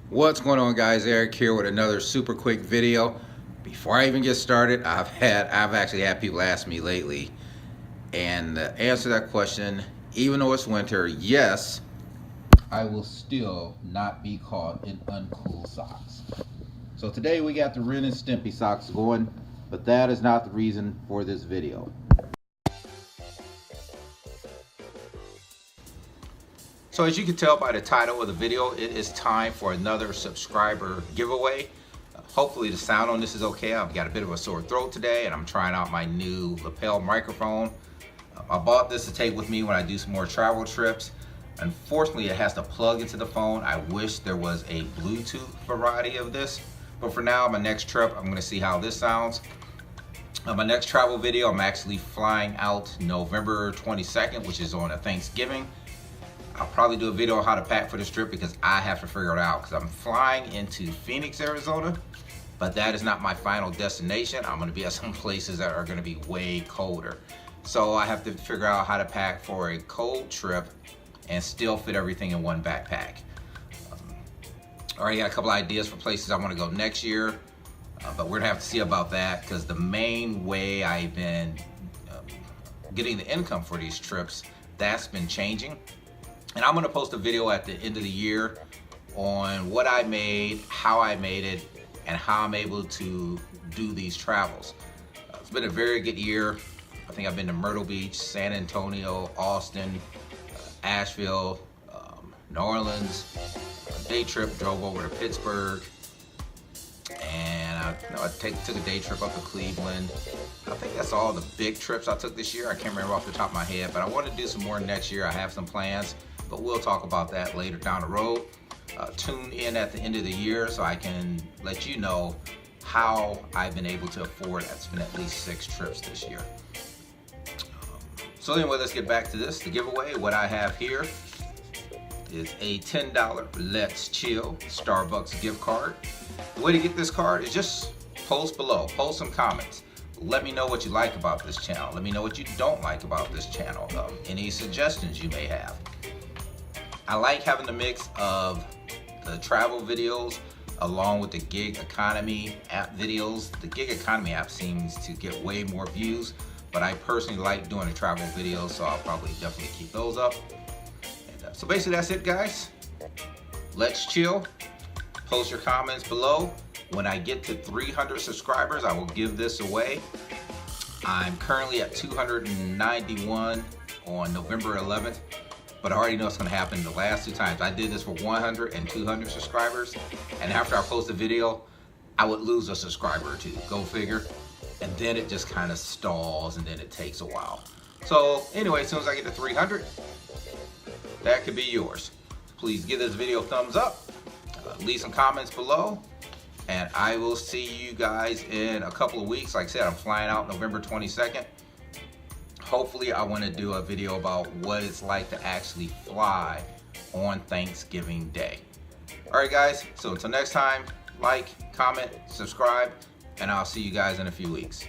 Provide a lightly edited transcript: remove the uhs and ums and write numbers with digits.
What's going on, guys? Eric here with another super quick video. Before I even get started, I've actually had people ask me lately, and to answer that question, even though it's winter, yes, I will still not be caught in uncool socks. So today we got the Ren and Stimpy socks going, but that is not the reason for this video. So as you can tell by the title of the video, it is time for another subscriber giveaway. Hopefully the sound on this is okay. I've got a bit of a sore throat today and I'm trying out my new lapel microphone. I bought this to take with me when I do some more travel trips. Unfortunately, it has to plug into the phone. I wish there was a Bluetooth variety of this, but for now, my next trip, I'm gonna see how this sounds. My next travel video, I'm actually flying out November 22nd, which is on a Thanksgiving. I'll probably do a video on how to pack for this trip because I have to figure it out because I'm flying into Phoenix, Arizona, but that is not my final destination. I'm gonna be at some places that are gonna be way colder. So I have to figure out how to pack for a cold trip and still fit everything in one backpack. I already got a couple ideas for places I wanna go next year, but we're gonna have to see about that because the main way I've been getting the income for these trips, that's been changing. And I'm gonna post a video at the end of the year on what I made, how I made it, and how I'm able to do these travels. It's been a very good year. I think I've been to Myrtle Beach, San Antonio, Austin, Asheville, New Orleans. Day trip, drove over to Pittsburgh, and I took a day trip up to Cleveland. I think that's all the big trips I took this year. I can't remember off the top of my head, but I want to do some more next year. I have some plans, but we'll talk about that later down the road. Tune in at the end of the year so I can let you know how I've been able to afford. That's been at least 6 trips this year. So anyway, let's get back to this. The giveaway, what I have here is a $10 Let's Chill Starbucks gift card. The way to get this card is just post below, post some comments. Let me know what you like about this channel. Let me know what you don't like about this channel. Any suggestions you may have. I like having the mix of the travel videos along with the gig economy app videos. The gig economy app seems to get way more views, but I personally like doing the travel videos, so I'll probably definitely keep those up. And, so basically that's it, guys. Let's chill. Post your comments below. When I get to 300 subscribers, I will give this away. I'm currently at 291 on November 11th. But I already know it's gonna happen the last 2 times. I did this for 100 and 200 subscribers, and after I post a video, I would lose a subscriber or 2, go figure. And then it just kind of stalls and then it takes a while. So anyway, as soon as I get to 300, that could be yours. Please give this video a thumbs up, leave some comments below, and I will see you guys in a couple of weeks. Like I said, I'm flying out November 22nd. Hopefully I want to do a video about what it's like to actually fly on Thanksgiving Day. All right, guys, so until next time, like, comment, subscribe, and I'll see you guys in a few weeks.